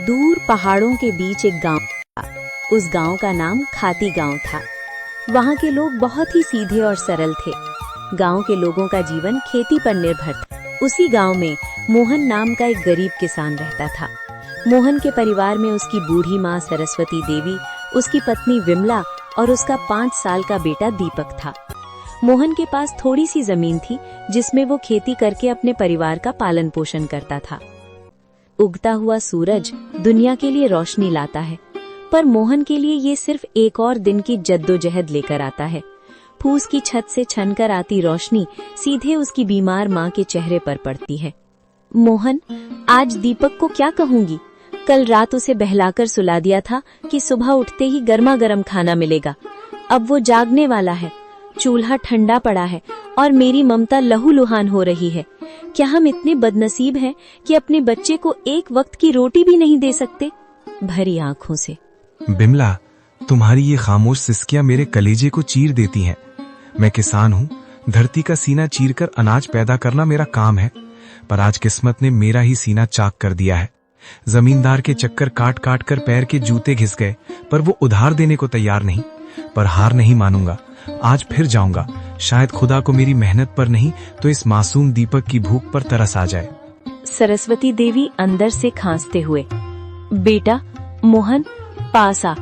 दूर पहाड़ों के बीच एक गांव था। उस गांव का नाम खाती गांव था। वहां के लोग बहुत ही सीधे और सरल थे। गांव के लोगों का जीवन खेती पर निर्भर था। उसी गांव में मोहन नाम का एक गरीब किसान रहता था। मोहन के परिवार में उसकी बूढ़ी माँ सरस्वती देवी, उसकी पत्नी विमला और उसका 5 साल का बेटा दीपक था। मोहन के पास थोड़ी सी जमीन थी जिसमें वो खेती करके अपने परिवार का पालन पोषण करता था। उगता हुआ सूरज दुनिया के लिए रोशनी लाता है, पर मोहन के लिए ये सिर्फ एक और दिन की जद्दोजहद लेकर आता है। फूस की छत से छनकर आती रोशनी सीधे उसकी बीमार माँ के चेहरे पर पड़ती है। मोहन, आज दीपक को क्या कहूंगी? कल रात उसे बहलाकर सुला दिया था कि सुबह उठते ही गर्मा गर्म खाना मिलेगा। अब वो जागने वाला है, चूल्हा ठंडा पड़ा है और मेरी ममता लहूलुहान हो रही है। क्या हम इतने बदनसीब हैं कि अपने बच्चे को एक वक्त की रोटी भी नहीं दे सकते? भरी आंखों से। बिमला, तुम्हारी ये खामोश सिसकियां मेरे कलेजे को चीर देती हैं। मैं किसान हूँ, धरती का सीना चीरकर अनाज पैदा करना मेरा काम है, पर आज किस्मत ने मेरा ही सीना चाक कर दिया है। जमींदार के चक्कर काट काट कर पैर के जूते घिस गए, पर वो उधार देने को तैयार नहीं। पर हार नहीं मानूंगा, आज फिर जाऊंगा। शायद खुदा को मेरी मेहनत पर नहीं तो इस मासूम दीपक की भूख पर तरस आ जाए। सरस्वती देवी अंदर से खांसते हुए, बेटा मोहन, पास आ।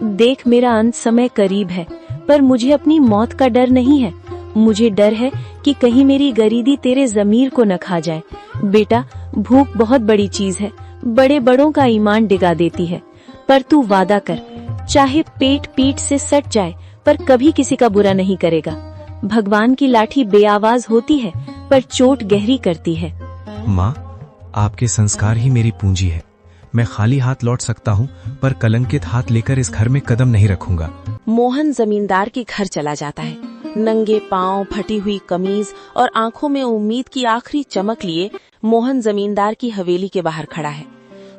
देख, मेरा अंत समय करीब है, पर मुझे अपनी मौत का डर नहीं है। मुझे डर है कि कहीं मेरी गरीबी तेरे जमीर को न खा जाए। बेटा, भूख बहुत बड़ी चीज है, बड़े बड़ों का ईमान डिगा देती है। पर तू वादा कर, चाहे पेट पीठ से सट जाए, पर कभी किसी का बुरा नहीं करेगा। भगवान की लाठी बेआवाज होती है, पर चोट गहरी करती है। माँ, आपके संस्कार ही मेरी पूंजी है। मैं खाली हाथ लौट सकता हूँ, पर कलंकित हाथ लेकर इस घर में कदम नहीं रखूंगा। मोहन जमींदार के घर चला जाता है। नंगे पांव, फटी हुई कमीज और आंखों में उम्मीद की आखिरी चमक लिए मोहन जमींदार की हवेली के बाहर खड़ा है।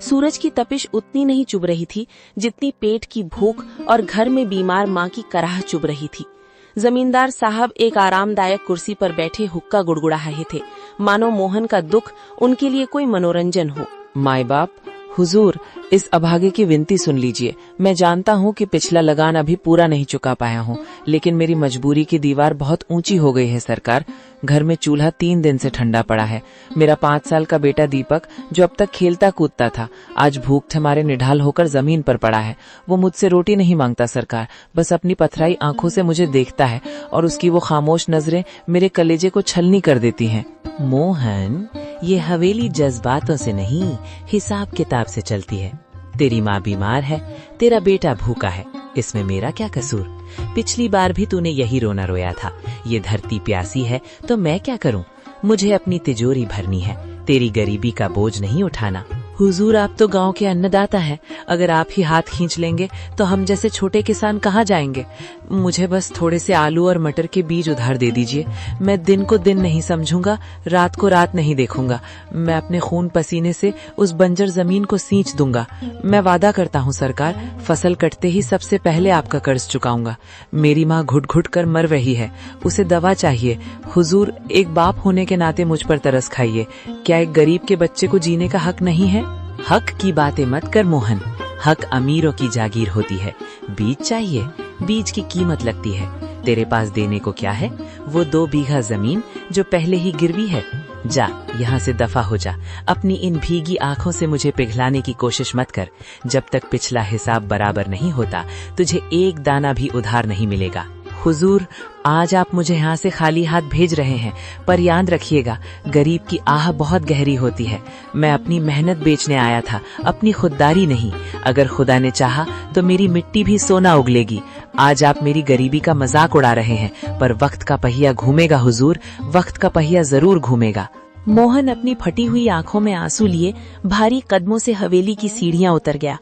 सूरज की तपिश उतनी नहीं चुभ रही थी जितनी पेट की भूख और घर में बीमार माँ की कराह चुभ रही थी। जमींदार साहब एक आरामदायक कुर्सी पर बैठे हुक्का गुड़गुड़ा रहे थे, मानो मोहन का दुख उनके लिए कोई मनोरंजन हो। माई बाप, हुजूर, इस अभागे की विनती सुन लीजिए। मैं जानता हूँ कि पिछला लगान अभी पूरा नहीं चुका पाया हूँ, लेकिन मेरी मजबूरी की दीवार बहुत ऊंची हो गई है सरकार। घर में चूल्हा 3 दिन से ठंडा पड़ा है। मेरा 5 साल का बेटा दीपक, जो अब तक खेलता कूदता था, आज भूख से मारे निढाल होकर जमीन पर पड़ा है। वो मुझसे रोटी नहीं मांगता सरकार, बस अपनी पथराई आंखों से मुझे देखता है और उसकी वो खामोश नजरें मेरे कलेजे को छलनी कर देती हैं। मोहन, ये हवेली जज्बातों से नहीं, हिसाब किताब से चलती है। तेरी माँ बीमार है, तेरा बेटा भूखा है, इसमें मेरा क्या कसूर? पिछली बार भी तूने यही रोना रोया था। ये धरती प्यासी है तो मैं क्या करूं? मुझे अपनी तिजोरी भरनी है, तेरी गरीबी का बोझ नहीं उठाना। हुजूर, आप तो गांव के अन्नदाता हैं। अगर आप ही हाथ खींच लेंगे तो हम जैसे छोटे किसान कहाँ जाएंगे? मुझे बस थोड़े से आलू और मटर के बीज उधार दे दीजिए। मैं दिन को दिन नहीं समझूंगा, रात को रात नहीं देखूंगा। मैं अपने खून पसीने से उस बंजर जमीन को सींच दूंगा। मैं वादा करता हूँ सरकार, फसल कटते ही सबसे पहले आपका कर्ज चुकाऊंगा। मेरी माँ घुट घुट कर मर रही है, उसे दवा चाहिए। हुजूर, एक बाप होने के नाते मुझ पर तरस खाइए। क्या एक गरीब के बच्चे को जीने का हक नहीं है? हक की बातें मत कर मोहन, हक अमीरों की जागीर होती है। बीज चाहिए, बीज की कीमत लगती है। तेरे पास देने को क्या है? वो 2 बीघा जमीन जो पहले ही गिरवी है। जा, यहाँ से दफा हो जा। अपनी इन भीगी आंखों से मुझे पिघलाने की कोशिश मत कर। जब तक पिछला हिसाब बराबर नहीं होता, तुझे एक दाना भी उधार नहीं मिलेगा। हुजूर, आज आप मुझे यहाँ से खाली हाथ भेज रहे हैं, पर याद रखिएगा, गरीब की आह बहुत गहरी होती है। मैं अपनी मेहनत बेचने आया था, अपनी खुददारी नहीं। अगर खुदा ने चाहा तो मेरी मिट्टी भी सोना उगलेगी। आज आप मेरी गरीबी का मजाक उड़ा रहे हैं, पर वक्त का पहिया घूमेगा हुजूर, वक्त का पहिया जरूर घूमेगा। मोहन अपनी फटी हुई आंखों में आंसू लिए भारी कदमों से हवेली की सीढ़ियां उतर गया।